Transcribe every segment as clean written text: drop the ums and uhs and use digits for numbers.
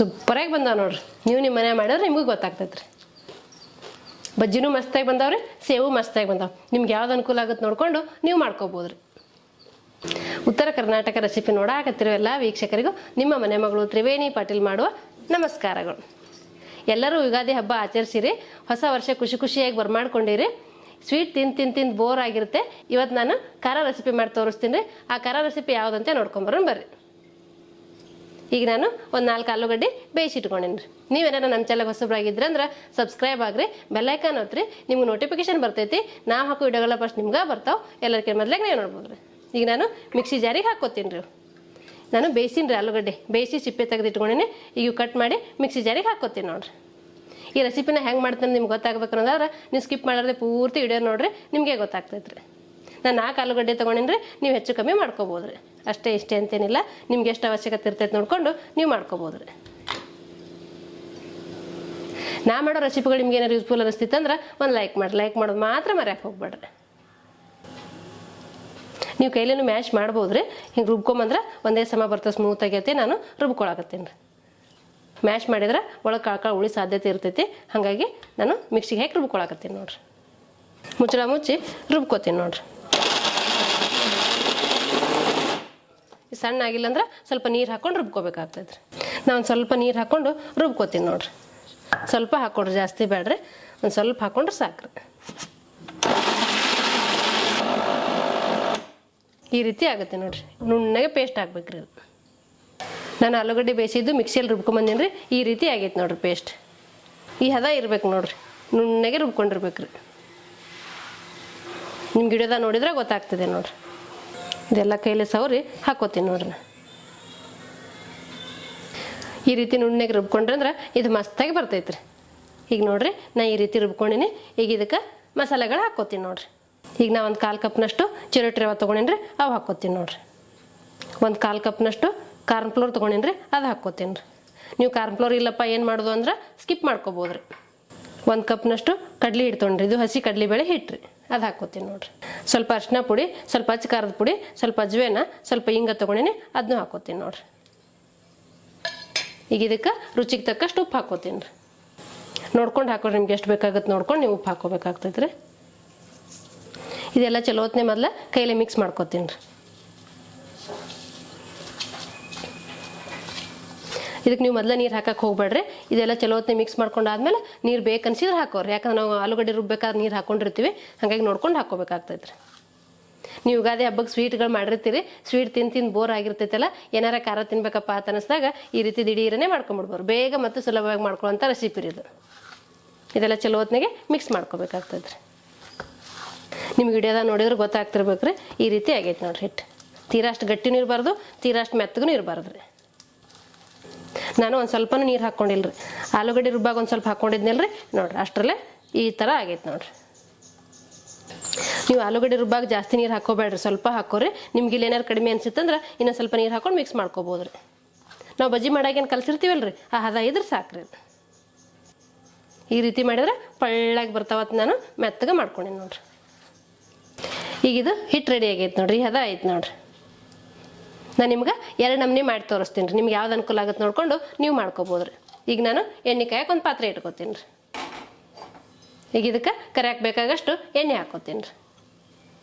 ಸೂಪರಾಗಿ ಬಂದಾವ ನೋಡ್ರಿ. ನೀವು ನಿಮ್ಮ ಮನೆ ಮಾಡಿದ್ರೆ ನಿಮಗೂ ಗೊತ್ತಾಗ್ತೈತ್ರಿ. ಬಜ್ಜಿನೂ ಮಸ್ತಾಗಿ ಬಂದಾವ್ರಿ, ಸೇವು ಮಸ್ತಾಗಿ ಬಂದಾವ. ನಿಮ್ಗೆ ಯಾವ್ದು ಅನುಕೂಲ ಆಗುತ್ತೆ ನೋಡ್ಕೊಂಡು ನೀವು ಮಾಡ್ಕೋಬೋದ್ರಿ. ಉತ್ತರ ಕರ್ನಾಟಕ ರೆಸಿಪಿ ನೋಡಾಕತ್ತಿರೋ ಎಲ್ಲ ವೀಕ್ಷಕರಿಗೂ ನಿಮ್ಮ ಮನೆ ಮಗಳು ತ್ರಿವೇಣಿ ಪಾಟೀಲ್ ಮಾಡುವ ನಮಸ್ಕಾರಗಳು. ಎಲ್ಲರೂ ಯುಗಾದಿ ಹಬ್ಬ ಆಚರಿಸಿರಿ, ಹೊಸ ವರ್ಷ ಖುಷಿ ಖುಷಿಯಾಗಿ ಬರ್ಮಾಡ್ಕೊಂಡಿರಿ. ಸ್ವೀಟ್ ತಿಂದು ಬೋರ್ ಆಗಿರುತ್ತೆ. ಇವತ್ತು ನಾನು ಖಾರ ರೆಸಿಪಿ ಮಾಡಿ ತೋರಿಸ್ತೀನಿ ರೀ. ಆ ಖಾರ ರೆಸಿಪಿ ಯಾವುದಂತೆ ನೋಡ್ಕೊಂಬರೋಣ ಬರ್ರಿ. ಈಗ ನಾನು ಒಂದು 4 ಆಲೂಗಡ್ಡೆ ಬೇಯಿಸಿಟ್ಕೊಂಡೇನಿ ರೀ. ನೀವೇನಾರ ನಮ್ಮ ಚಾನಲ್ಗೆ ಹೊಸಬ್ರಾಗಿದ್ರೆ ಅಂದ್ರೆ ಸಬ್ಸ್ಕ್ರೈಬ್ ಆಗ್ರಿ, ಬೆಲ್ಲೈಕನ್ ಒತ್ತಿರಿ, ನಿಮ್ಗೆ ನೋಟಿಫಿಕೇಶನ್ ಬರ್ತೈತಿ. ನಾವು ಹಾಕೋ ವಿಡಿಯೋಗಳ ಫಸ್ಟ್ ನಿಮ್ಗೆ ಬರ್ತಾವೆ. ಎಲ್ಲರಿಗಿಂತ ಮೊದಲಾಗ ನೀವು ನೋಡ್ಬೋದು ರೀ. ಈಗ ನಾನು ಮಿಕ್ಸಿ ಜಾರಿಗೆ ಹಾಕ್ಕೋತೀನಿ ರೀ. ನಾನು ಬೇಯಿಸಿನಿ ರೀ ಆಲೂಗಡ್ಡೆ, ಬೇಯಿಸಿ ಸಿಪ್ಪೆ ತೆಗೆದಿಟ್ಕೊಂಡೇನಿ. ಈಗ ಕಟ್ ಮಾಡಿ ಮಿಕ್ಸಿ ಜಾರಿಗೆ ಹಾಕ್ಕೋತೀನಿ ನೋಡ್ರಿ. ಈ ರೆಸಿಪಿನ ಹೆಂಗೆ ಮಾಡ್ತೀನಿ ನಿಮ್ಗೆ ಗೊತ್ತಾಗಬೇಕು ಅನ್ನೋದಾದ್ರೆ ನೀವು ಸ್ಕಿಪ್ ಮಾಡಿದ್ರೆ ಪೂರ್ತಿ ವಿಡಿಯೋ ನೋಡ್ರಿ, ನಿಮಗೆ ಗೊತ್ತಾಗ್ತೈತೆ ರೀ. ನಾನು 4 ಆಲೂಗಡ್ಡೆ ತೊಗೊಂಡಿನಿ ರೀ. ನೀವು ಹೆಚ್ಚು ಕಮ್ಮಿ ಮಾಡ್ಕೋಬೋದು ರೀ. ಅಷ್ಟೇ ಇಷ್ಟೇ ಅಂತೇನಿಲ್ಲ, ನಿಮ್ಗೆ ಎಷ್ಟು ಅವಶ್ಯಕತೆ ಇರ್ತೈತೆ ನೋಡ್ಕೊಂಡು ನೀವು ಮಾಡ್ಕೋಬೋದು ರೀ. ನಾ ಮಾಡೋ ರೆಸಿಪಿಗಳು ನಿಮ್ಗೆ ಏನಾರು ಯೂಸ್ಫುಲ್ ಅನಿಸ್ತಿತ್ತು ಅಂದ್ರೆ ಒಂದು ಲೈಕ್ ಮಾಡೋದು ಮಾತ್ರ ಮರ್ಯಾಕೆ ಹೋಗ್ಬೇಡ್ರಿ. ನೀವು ಕೈಲೇನು ಮ್ಯಾಶ್ ಮಾಡ್ಬೋದು ರೀ. ಹಿಂಗೆ ರುಬ್ಕೊಂಬಂದ್ರೆ ಒಂದೇ ಸಮ ಬರ್ತದೆ, ಸ್ಮೂತ್ ಆಗೈತಿ. ನಾನು ರುಬ್ಕೊಳಕತ್ತೀನಿ ರೀ. ಮ್ಯಾಶ್ ಮಾಡಿದ್ರೆ ಒಳಗೆ ಕಾಳು ಉಳಿ ಸಾಧ್ಯತೆ ಇರ್ತೈತಿ. ಹಾಗಾಗಿ ನಾನು ಮಿಕ್ಸಿಗೆ ಹಾಕಿ ರುಬ್ಕೊಳಕತ್ತೀನಿ ನೋಡ್ರಿ. ಮುಚ್ಚಳ ಮುಚ್ಚಿ ರುಬ್ಕೋತೀನಿ ನೋಡ್ರಿ. ಸಣ್ಣ ಆಗಿಲ್ಲ ಅಂದ್ರೆ ಸ್ವಲ್ಪ ನೀರು ಹಾಕ್ಕೊಂಡು ರುಬ್ಕೋಬೇಕಾಗ್ತೈತೆ ರೀ. ನಾನು ಒಂದು ಸ್ವಲ್ಪ ನೀರು ಹಾಕ್ಕೊಂಡು ರುಬ್ಕೋತೀನಿ ನೋಡ್ರಿ. ಸ್ವಲ್ಪ ಹಾಕ್ಕೊಡ್ರಿ, ಜಾಸ್ತಿ ಬೇಡ್ರಿ, ಒಂದು ಸ್ವಲ್ಪ ಹಾಕ್ಕೊಂಡ್ರೆ ಸಾಕ್ರಿ. ಈ ರೀತಿ ಆಗುತ್ತೆ ನೋಡ್ರಿ. ನುಣ್ಣಗೆ ಪೇಸ್ಟ್ ಹಾಕ್ಬೇಕ್ರಿ. ನಾನು ಆಲೂಗಡ್ಡೆ ಬೇಯಿಸಿದ್ದು ಮಿಕ್ಸಿಯಲ್ಲಿ ರುಬ್ಕೊಂಬಂದಿನಿ ರೀ. ಈ ರೀತಿ ಆಗೈತೆ ನೋಡ್ರಿ ಪೇಸ್ಟ್. ಈ ಹದ ಇರ್ಬೇಕು ನೋಡ್ರಿ, ನುಣ್ಣಗೆ ರುಬ್ಕೊಂಡಿರ್ಬೇಕ್ರಿ. ನಿಮ್ಗೆ ಗಿಡದ ನೋಡಿದ್ರೆ ಗೊತ್ತಾಗ್ತದೆ ನೋಡ್ರಿ. ಇದೆಲ್ಲ ಕೈಲಿ ಸವರಿ ಹಾಕೋತೀನಿ ನೋಡ್ರಿ. ಈ ರೀತಿ ನುಣ್ಣಗೆ ರುಬ್ಕೊಂಡ್ರೆ ಅಂದ್ರೆ ಇದು ಮಸ್ತಾಗಿ ಬರ್ತೈತ್ರಿ. ಈಗ ನೋಡ್ರಿ ನಾ ಈ ರೀತಿ ರುಬ್ಕೊಂಡಿನಿ. ಈಗ ಇದಕ್ಕೆ ಮಸಾಲೆಗಳು ಹಾಕ್ಕೋತೀನಿ ನೋಡ್ರಿ. ಈಗ ನಾ ಒಂದು 1/4 ಕಪ್ನಷ್ಟು ಚಿರೋಟಿ ರವೆ ತೊಗೊಂಡಿನಿ ರೀ, ಅವು ಹಾಕ್ಕೋತೀನಿ ನೋಡ್ರಿ. ಒಂದು 1/4 ಕಪ್ನಷ್ಟು ಕಾರ್ನ್ ಫ್ಲೋರ್ ತೊಗೊಂಡಿನಿ ರೀ, ಅದು ಹಾಕ್ಕೋತೀನಿ ರೀ. ನೀವು ಕಾರ್ನ್ ಫ್ಲೋರ್ ಇಲ್ಲಪ್ಪ ಏನು ಮಾಡೋದು ಅಂದ್ರೆ ಸ್ಕಿಪ್ ಮಾಡ್ಕೋಬೋದು ರೀ. 1 ಕಪ್ನಷ್ಟು ಕಡ್ಲಿ ಹಿಟ್ಟು ತೊಗೊಂಡ್ರಿ, ಇದು ಹಸಿ ಕಡ್ಲಿಬೇಳೆ ಹಿಟ್ಟು ರೀ, ಅದು ಹಾಕ್ಕೋತೀನಿ ನೋಡ್ರಿ. ಸ್ವಲ್ಪ ಅರಿಶಿನ ಪುಡಿ, ಸ್ವಲ್ಪ ಅಚ್ಚ ಖಾರದ ಪುಡಿ, ಸ್ವಲ್ಪ ಅಜ್ವೇನ, ಸ್ವಲ್ಪ ಹಿಂಗ ತೊಗೊಂಡಿನಿ, ಅದನ್ನೂ ಹಾಕ್ಕೋತೀನಿ ನೋಡ್ರಿ. ಈಗ ಇದಕ್ಕೆ ರುಚಿಗೆ ತಕ್ಕಷ್ಟು ಉಪ್ಪು ಹಾಕ್ಕೋತೀನಿ ರೀ. ನೋಡ್ಕೊಂಡು ಹಾಕೋರಿ, ನಿಮ್ಗೆ ಎಷ್ಟು ಬೇಕಾಗುತ್ತೆ ನೋಡ್ಕೊಂಡು ನೀವು ಉಪ್ಪು ಹಾಕ್ಕೋಬೇಕಾಗ್ತೈತೆ ರೀ. ಇದೆಲ್ಲ ಚಲೋ ಹೊತ್ನೆ ಮೊದಲ ಕೈಲೇ ಮಿಕ್ಸ್ ಮಾಡ್ಕೋತೀನಿ ರೀ. ಇದಕ್ಕೆ ನೀವು ಮೊದಲ ನೀರು ಹಾಕಕ್ಕೆ ಹೋಗ್ಬೇಡ್ರಿ. ಇದೆಲ್ಲ ಚಲೋ ಹೊತ್ನೆ ಮಿಕ್ಸ್ ಮಾಡ್ಕೊಂಡಾದ್ಮೇಲೆ ನೀರು ಬೇಕನ್ಸಿದ್ರೆ ಹಾಕೋರಿ. ಯಾಕಂದ್ರೆ ನಾವು ಆಲೂಗಡ್ಡೆ ರುಬ್ಬೇಕಾದ್ರೆ ನೀರು ಹಾಕೊಂಡಿರ್ತೀವಿ, ಹಾಗಾಗಿ ನೋಡ್ಕೊಂಡು ಹಾಕೋಬೇಕಾಗ್ತೈತೆ ರೀ. ನೀವು ಯುಗಾದಿ ಹಬ್ಬಕ್ಕೆ ಸ್ವೀಟ್ಗಳು ಮಾಡಿರ್ತೀರಿ, ಸ್ವೀಟ್ ತಿಂದು ಬೋರ್ ಆಗಿರ್ತೈತಲ್ಲ, ಏನಾರ ಖಾರ ತಿನ್ಬೇಕಪ್ಪ ಅಂತ ಅನಿಸಿದಾಗ ಈ ರೀತಿ ದಿಢೀರನೇ ಮಾಡ್ಕೊಂಬಿಡ್ಬೋದು. ಬೇಗ ಮತ್ತು ಸುಲಭವಾಗಿ ಮಾಡ್ಕೊಳ್ಳೋಂಥ ರೆಸಿಪಿ ಇದು. ಇದೆಲ್ಲ ಚಲೋ ಹೊತ್ನಾಗೆ ಮಿಕ್ಸ್ ಮಾಡ್ಕೋಬೇಕಾಗ್ತೈತೆ ರೀ. ನಿಮ್ಗೆ ವಿಡಿಯೋದಾಗ ನೋಡಿದ್ರೆ ಗೊತ್ತಾಗ್ತಿರ್ಬೇಕು ರೀ. ಈ ರೀತಿ ಆಗೈತೆ ನೋಡ್ರಿ ಹಿಟ್ಟು. ತೀರಾ ಅಷ್ಟು ಗಟ್ಟಿನೂ ಇರಬಾರ್ದು, ತೀರಾ ಅಷ್ಟು ಮೆತ್ತಗೂ ಇರಬಾರ್ದು ರೀ. ನಾನು ಒಂದು ಸ್ವಲ್ಪನೂ ನೀರು ಹಾಕ್ಕೊಂಡಿಲ್ಲ ರೀ. ಆಲೂಗಡ್ಡೆ ರುಬ್ಬಾಗ ಒಂದು ಸ್ವಲ್ಪ ಹಾಕ್ಕೊಂಡಿದ್ನಲ್ಲ ರೀ, ನೋಡ್ರಿ ಅಷ್ಟರಲ್ಲೇ ಈ ಥರ ಆಗೈತೆ ನೋಡ್ರಿ. ನೀವು ಆಲೂಗಡ್ಡೆ ರುಬ್ಬಾಗ ಜಾಸ್ತಿ ನೀರು ಹಾಕೋಬೇಡ್ರಿ, ಸ್ವಲ್ಪ ಹಾಕೋರಿ. ನಿಮ್ಗೆ ಇಲ್ಲಿ ಏನಾರು ಕಡಿಮೆ ಅನ್ಸುತ್ತಂದ್ರೆ ಇನ್ನೊಂದು ಸ್ವಲ್ಪ ನೀರು ಹಾಕೊಂಡು ಮಿಕ್ಸ್ ಮಾಡ್ಕೋಬೋದು ರೀ. ನಾವು ಬಜ್ಜಿ ಮಾಡಾಗೇನು ಕಲಸಿರ್ತೀವಲ್ಲ ರೀ, ಆ ಹದ ಇದ್ರೆ ಸಾಕ್ರಿ. ಈ ರೀತಿ ಮಾಡಿದ್ರೆ ಪಳ್ಳಾಗಿ ಬರ್ತಾವತ್ತು. ನಾನು ಮೆತ್ತಗೆ ಮಾಡ್ಕೊಂಡೇನಿ ನೋಡ್ರಿ. ಈಗ ಇದು ಹಿಟ್ಟು ರೆಡಿ ಆಗೈತೆ ನೋಡ್ರಿ, ಹದ ಆಯ್ತು ನೋಡ್ರಿ. ನಾನು ನಿಮ್ಗೆ 2 ನಮೂನಿ ಮಾಡಿ ತೋರಿಸ್ತೀನಿ ರೀ. ನಿಮ್ಗೆ ಯಾವ್ದು ಅನುಕೂಲ ಆಗುತ್ತೆ ನೋಡ್ಕೊಂಡು ನೀವು ಮಾಡ್ಕೋಬೋದು ರೀ. ಈಗ ನಾನು ಎಣ್ಣೆ ಕಾಯಕ್ಕೆ ಒಂದು ಪಾತ್ರೆ ಇಟ್ಕೋತೀನಿ ರೀ. ಈಗ ಇದಕ್ಕೆ ಕರಿಯಾಕೆ ಬೇಕಾಗಷ್ಟು ಎಣ್ಣೆ ಹಾಕ್ಕೋತೀನಿ ರೀ.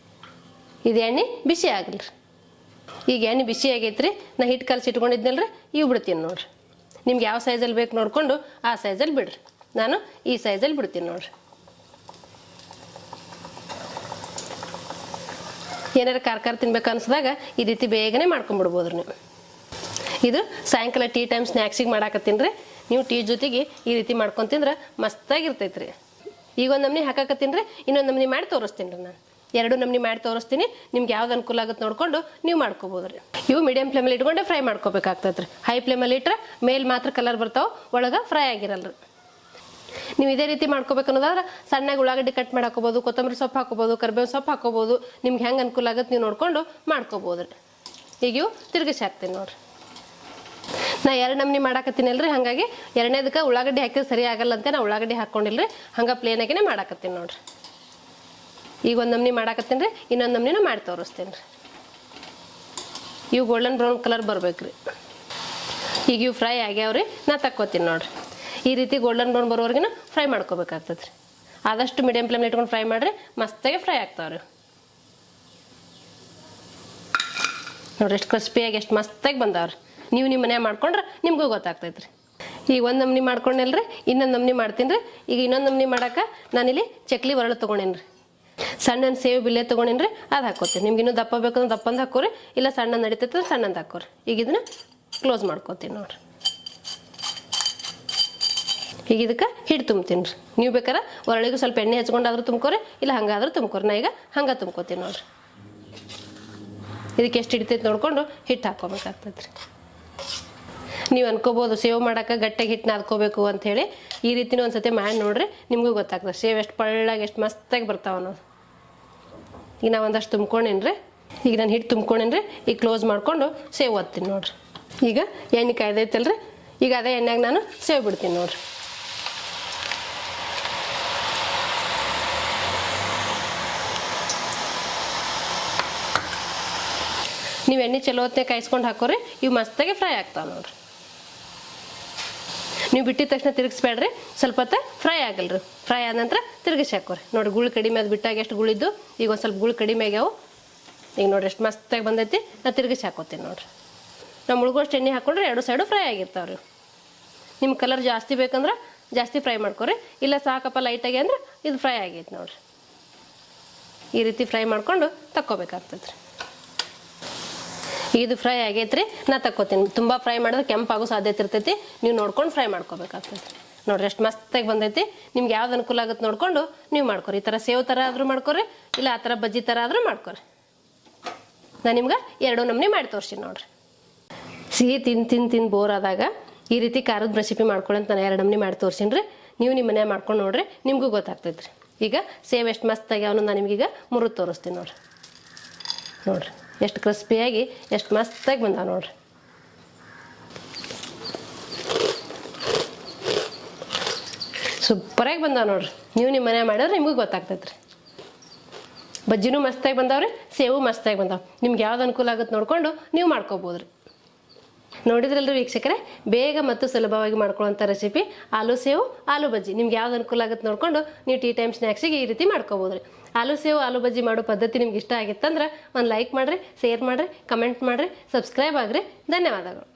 ಇದು ಎಣ್ಣೆ ಬಿಸಿ ಆಗಲಿ ರೀ. ಈಗ ಎಣ್ಣೆ ಬಿಸಿ ಆಗೈತೆ ರೀ. ನಾ ಹಿಟ್ಟು ಕಲಸಿ ಇಟ್ಕೊಂಡಿದ್ನಲ್ಲ ರೀ, ಇವು ಬಿಡ್ತೀನಿ ನೋಡ್ರಿ. ನಿಮ್ಗೆ ಯಾವ ಸೈಜಲ್ಲಿ ಬೇಕು ನೋಡಿಕೊಂಡು ಆ ಸೈಜಲ್ಲಿ ಬಿಡ್ರಿ. ನಾನು ಈ ಸೈಜಲ್ಲಿ ಬಿಡ್ತೀನಿ ನೋಡ್ರಿ. ಏನಾರು ಖಾರ ತಿನ್ಬೇಕು ಅನ್ಸಿದಾಗ ಈ ರೀತಿ ಬೇಗನೆ ಮಾಡ್ಕೊಂಬಿಡ್ಬೋದು ನೀವು. ಇದು ಸಾಯಂಕಾಲ ಟೀ ಟೈಮ್ ಸ್ನ್ಯಾಕ್ಸಿಗೆ ಮಾಡಾಕತ್ತೀನಿ ರೀ. ನೀವು ಟೀ ಜೊತೆಗೆ ಈ ರೀತಿ ಮಾಡ್ಕೊಂಡು ತಿಂದ್ರೆ ಮಸ್ತಾಗಿರ್ತೈತೆ ರೀ. ಈಗ ಒಂದು ನಮೂನಿ ಹಾಕಾಕತ್ತೀನಿ ರೀ, ಇನ್ನೊಂದು ನಮೂನಿ ಮಾಡಿ ತೋರಿಸ್ತೀನಿ ರೀ. ನಾನು 2 ನಮೂನಿ ಮಾಡಿ ತೋರಿಸ್ತೀನಿ. ನಿಮ್ಗೆ ಯಾವ್ದು ಅನುಕೂಲ ಆಗುತ್ತೆ ನೋಡ್ಕೊಂಡು ನೀವು ಮಾಡ್ಕೋಬೋದು ರೀ. ಇವು ಮೀಡಿಯಮ್ ಫ್ಲೇಮಲ್ಲಿ ಇಟ್ಕೊಂಡೆ ಫ್ರೈ ಮಾಡ್ಕೋಬೇಕಾಗ್ತೈತೆ ರೀ. ಹೈ ಫ್ಲೇಮಲ್ಲಿ ಇಟ್ಟರೆ ಮೇಲೆ ಮಾತ್ರ ಕಲರ್ ಬರ್ತಾವೆ, ಒಳಗೆ ಫ್ರೈ ಆಗಿರಲ್ಲ ರೀ. ನೀವು ಇದೇ ರೀತಿ ಮಾಡ್ಕೋಬೇಕು ಅನ್ನೋದಾದ್ರೆ ಸಣ್ಣಗೆ ಉಳ್ಳಾಗಡ್ಡಿ ಕಟ್ ಮಾಡಿ ಹಾಕೋಬೋದು, ಕೊತ್ತಂಬರಿ ಸೊಪ್ಪು ಹಾಕೋಬೋದು, ಕರಿಬೇವು ಸೊಪ್ಪು ಹಾಕೋಬೋದು. ನಿಮ್ಗೆ ಹೆಂಗೆ ಅನುಕೂಲ ಆಗುತ್ತೆ ನೀವು ನೋಡ್ಕೊಂಡು ಮಾಡ್ಕೋಬೋದು ರೀ. ಈಗ ಇವು ತಿರುಗಿಸಿ ಹಾಕ್ತೀನಿ ನೋಡ್ರಿ. ನಾ 2 ನಮೂನಿ ಮಾಡಾಕತ್ತೀನಲ್ಲ ರೀ, ಹಾಗಾಗಿ 2ನೇದಕ್ಕೆ ಉಳ್ಳಾಗಡ್ಡಿ ಹಾಕಿದ್ರೆ ಸರಿ ಆಗಲ್ಲ ಅಂತ ನಾ ಉಳ್ಳಾಗಡ್ಡಿ ಹಾಕ್ಕೊಂಡಿಲ್ಲ ರೀ. ಹಂಗೆ ಪ್ಲೇನಾಗೇ ಮಾಡಾಕತ್ತೀನಿ ನೋಡ್ರಿ. ಈಗ ಒಂದು ನಮೂನಿ ಮಾಡಾಕತ್ತೀನಿ ರೀ, ಇನ್ನೊಂದು ನಮೂನಿನೂ ಮಾಡಿ ತೋರಿಸ್ತೀನಿ ರೀ. ಇವು ಗೋಲ್ಡನ್ ಬ್ರೌನ್ ಕಲರ್ ಬರ್ಬೇಕು ರೀ. ಈಗ ಇವು ಫ್ರೈ ಆಗ್ಯಾವ್ರಿ, ನಾ ತಕ್ಕೋತೀನಿ ನೋಡ್ರಿ. ಈ ರೀತಿ ಗೋಲ್ಡನ್ ಬ್ರೌನ್ ಬರೋವರೆಗಿನ ಫ್ರೈ ಮಾಡ್ಕೋಬೇಕಾಗ್ತದೆ ರೀ. ಆದಷ್ಟು ಮೀಡಿಯಂ ಫ್ಲೇಮ್ ಇಟ್ಕೊಂಡು ಫ್ರೈ ಮಾಡಿರಿ, ಮಸ್ತಾಗೆ ಫ್ರೈ ಆಗ್ತಾವ್ರಿ. ನೋಡ್ರಿ ಎಷ್ಟು ಕ್ರಿಸ್ಪಿಯಾಗಿ ಎಷ್ಟು ಮಸ್ತಾಗಿ ಬಂದಾವ್ರಿ. ನೀವು ನಿಮ್ಮ ಮನ್ಯಾಗ ಮಾಡ್ಕೊಂಡ್ರೆ ನಿಮಗೂ ಗೊತ್ತಾಗ್ತೈತೆ ರೀ. ಈಗ ಒಂದು ನಮ್ನಿ ಮಾಡ್ಕೊಂಡಲ್ರಿ, ಇನ್ನೊಂದು ನಮ್ನಿ ಮಾಡ್ತೀನಿ ರೀ. ಈಗ ಇನ್ನೊಂದು ನಮ್ನಿ ಮಾಡಕ್ಕೆ ನಾನಿಲ್ಲಿ ಚಕ್ಲಿ ಒರಳು ತೊಗೊಂಡೇನಿ ರೀ. ಸಣ್ಣ ಸೇವು ಬಿಲ್ಲೆ ತೊಗೊಂಡೇನಿ ರೀ, ಅದು ಹಾಕೋತೀನಿ. ನಿಮ್ಗೆ ಇನ್ನೂ ದಪ್ಪ ಬೇಕಂದ್ರೆ ದಪ್ಪಂದು ಹಾಕೋರಿ, ಇಲ್ಲ ಸಣ್ಣ ನಡೀತೈತೆ ಸಣ್ಣಂದು ಹಾಕೋರಿ. ಈಗ ಇದನ್ನ ಕ್ಲೋಸ್ ಮಾಡ್ಕೋತೀನಿ ನೋಡ್ರಿ. ಈಗ ಇದಕ್ಕೆ ಹಿಟ್ಟು ತುಂಬ್ತೀನಿ ರೀ. ನೀವು ಬೇಕಾರೆ ಒರಳಿಗೂ ಸ್ವಲ್ಪ ಎಣ್ಣೆ ಹಚ್ಕೊಂಡಾದ್ರೂ ತುಂಬ್ಕೋರಿ, ಇಲ್ಲ ಹಂಗಾದ್ರೂ ತುಂಬ್ಕೋರಿ. ನಾ ಈಗ ಹಂಗೆ ತುಂಬ್ಕೋತೀನಿ ನೋಡ್ರಿ. ಇದಕ್ಕೆ ಎಷ್ಟು ಹಿಡಿತೈತೆ ನೋಡ್ಕೊಂಡು ಹಿಟ್ಟು ಹಾಕ್ಕೋಬೇಕಾಗ್ತೈತೆ ರೀ. ನೀವು ಅನ್ಕೋಬೋದು ಸೇವ್ ಮಾಡೋಕೆ ಗಟ್ಟಿಗೆ ಹಿಟ್ಟನ್ನ ಹಾಕೋಬೇಕು ಅಂಥೇಳಿ. ಈ ರೀತಿನೂ ಒಂದು ಸತಿ ಮಾಡಿ ನೋಡ್ರಿ, ನಿಮಗೂ ಗೊತ್ತಾಗ್ತದೆ ಸೇವ್ ಎಷ್ಟು ಪಳ್ಳಾಗಿ ಎಷ್ಟು ಮಸ್ತಾಗಿ ಬರ್ತಾವೆ ಅನ್ನೋದು. ಈಗ ನಾ ಒಂದಷ್ಟು ತುಂಬ್ಕೊಂಡೇನಿ ರೀ. ಈಗ ನಾನು ಹಿಟ್ಟು ತುಂಬ್ಕೊಂಡೇನಿ ರೀ. ಈಗ ಕ್ಲೋಸ್ ಮಾಡಿಕೊಂಡು ಸೇವ್ ಒತ್ತೀನಿ ನೋಡ್ರಿ. ಈಗ ಎಣ್ಣೆ ಕಾಯ್ದೈತಲ್ರಿ, ಈಗ ಅದೇ ಎಣ್ಣೆಗೆ ನಾನು ಸೇವ್ ಬಿಡ್ತೀನಿ ನೋಡ್ರಿ. ನೀವು ಎಣ್ಣೆ ಚಲೋ ಹೊತ್ತೇ ಕಾಯಿಸ್ಕೊಂಡು ಹಾಕೋರಿ, ಇವು ಮಸ್ತಾಗೆ ಫ್ರೈ ಆಗ್ತಾವೆ ನೋಡ್ರಿ. ನೀವು ಬಿಟ್ಟಿದ ತಕ್ಷಣ ತಿರುಗಿಸ್ಬೇಡ್ರಿ, ಸ್ವಲ್ಪ ಹೊತ್ತು ಫ್ರೈ ಆಗಲ್ರಿ. ಫ್ರೈ ಆದ ನಂತರ ತಿರುಗಿಸಿ ಹಾಕೋರಿ. ನೋಡಿ ಗುಳು ಕಡಿಮೆ ಅದು ಬಿಟ್ಟಾಗ ಎಷ್ಟು ಗುಳಿದ್ದು, ಈಗ ಒಂದು ಸ್ವಲ್ಪ ಗುಳು ಕಡಿಮೆ ಆಗ್ಯಾವು. ಈಗ ನೋಡಿರಿ ಎಷ್ಟು ಮಸ್ತಾಗಿ ಬಂದೈತಿ. ನಾನು ತಿರುಗಿಸಿ ಹಾಕೋತೀನಿ ನೋಡ್ರಿ. ನಾವು ಮುಳುಗೋಷ್ಟು ಎಣ್ಣೆ ಹಾಕೊಂಡ್ರೆ ಎರಡು ಸೈಡು ಫ್ರೈ ಆಗಿರ್ತಾವ್ರಿ. ನಿಮ್ಮ ಕಲರ್ ಜಾಸ್ತಿ ಬೇಕಂದ್ರೆ ಜಾಸ್ತಿ ಫ್ರೈ ಮಾಡ್ಕೊರಿ, ಇಲ್ಲ ಸಾಕಪ್ಪ ಲೈಟಾಗಿ ಅಂದ್ರೆ ಇದು ಫ್ರೈ ಆಗೈತೆ ನೋಡ್ರಿ. ಈ ರೀತಿ ಫ್ರೈ ಮಾಡ್ಕೊಂಡು ತಕ್ಕೋಬೇಕಾಗ್ತದೆ ರೀ. ಇದು ಫ್ರೈ ಆಗೈತ್ರಿ, ನಾ ತಕ್ಕೋತೀನಿ. ತುಂಬ ಫ್ರೈ ಮಾಡಿದ್ರೆ ಕೆಂಪಾಗೋ ಸಾಧ್ಯತೆ ಇರ್ತೈತಿ. ನೀವು ನೋಡ್ಕೊಂಡು ಫ್ರೈ ಮಾಡ್ಕೋಬೇಕಾಗ್ತದೆ. ನೋಡ್ರಿ ಎಷ್ಟು ಮಸ್ತಾಗಿ ಬಂದೈತಿ. ನಿಮ್ಗೆ ಯಾವ್ದು ಅನುಕೂಲ ಆಗುತ್ತೆ ನೋಡ್ಕೊಂಡು ನೀವು ಮಾಡ್ಕೊರಿ. ಈ ಥರ ಸೇವ್ ಥರ ಆದರೂ ಮಾಡ್ಕೊರಿ, ಇಲ್ಲ ಆ ಥರ ಬಜ್ಜಿ ಥರ ಆದರೂ ಮಾಡ್ಕೊರಿ. ನಾನು ನಿಮ್ಗೆ ಎರಡು ನಮೂನಿ ಮಾಡಿ ತೋರಿಸ್ತೀನಿ ನೋಡ್ರಿ. ಸಿಹಿ ತಿಂದು ಬೋರ್ ಆದಾಗ ಈ ರೀತಿ ಖಾರದ ರೆಸಿಪಿ ಮಾಡ್ಕೊಳ್ಳಿ ಅಂತ ನಾನು ಎರಡು ನಮೂನಿ ಮಾಡಿ ತೋರಿಸಿನಿ ರೀ. ನೀವು ನಿಮ್ಮ ಮನೆ ಮಾಡ್ಕೊಂಡು ನೋಡ್ರಿ, ನಿಮಗೂ ಗೊತ್ತಾಗ್ತೈತೆ ರೀ. ಈಗ ಸೇವ್ ಎಷ್ಟು ಮಸ್ತಾಗಿ ಅವನು ನಾನು ನಿಮಗೀಗ ಮುರಿದು ತೋರಿಸ್ತೀನಿ ನೋಡ್ರಿ. ನೋಡ್ರಿ ಎಷ್ಟು ಕ್ರಿಸ್ಪಿಯಾಗಿ ಎಷ್ಟು ಮಸ್ತಾಗಿ ಬಂದಾವ ನೋಡ್ರಿ. ಸೂಪರಾಗಿ ಬಂದಾವ ನೋಡ್ರಿ. ನೀವು ನಿಮ್ಮ ಮನೆ ಮಾಡಿದ್ರೆ ನಿಮಗೂ ಗೊತ್ತಾಗ್ತೈತೆ ರೀ. ಬಜ್ಜಿನೂ ಮಸ್ತಾಗಿ ಬಂದಾವ್ರಿ, ಸೇವು ಮಸ್ತಾಗಿ ಬಂದಾವ. ನಿಮ್ಗೆ ಯಾವ್ದು ಅನುಕೂಲ ಆಗುತ್ತೆ ನೋಡ್ಕೊಂಡು ನೀವು ಮಾಡ್ಕೋಬೋದು ರೀ. ನೋಡಿದ್ರಲ್ರಿ ವೀಕ್ಷಕರೇ, ಬೇಗ ಮತ್ತು ಸುಲಭವಾಗಿ ಮಾಡ್ಕೊಳ್ಳೋಂಥ ರೆಸಿಪಿ ಆಲೂ ಸೇವು ಆಲೂ ಬಜ್ಜಿ. ನಿಮ್ಗೆ ಯಾವ್ದು ಅನುಕೂಲ ಆಗುತ್ತೆ ನೋಡ್ಕೊಂಡು ನೀವು ಟೀ ಟೈಮ್ ಸ್ನ್ಯಾಕ್ಸಿಗೆ ಈ ರೀತಿ ಮಾಡ್ಕೋಬೋದು ರೀ. ಆಲೂ ಸೇವು ಆಲೂ ಬಜ್ಜಿ ಮಾಡೋ ಪದ್ಧತಿ ನಿಮ್ಗೆ ಇಷ್ಟ ಆಗಿತ್ತಂದ್ರೆ ಒಂದು ಲೈಕ್ ಮಾಡಿರಿ, ಶೇರ್ ಮಾಡಿರಿ, ಕಮೆಂಟ್ ಮಾಡಿರಿ, ಸಬ್ಸ್ಕ್ರೈಬ್ ಆಗಿರಿ. ಧನ್ಯವಾದಗಳು.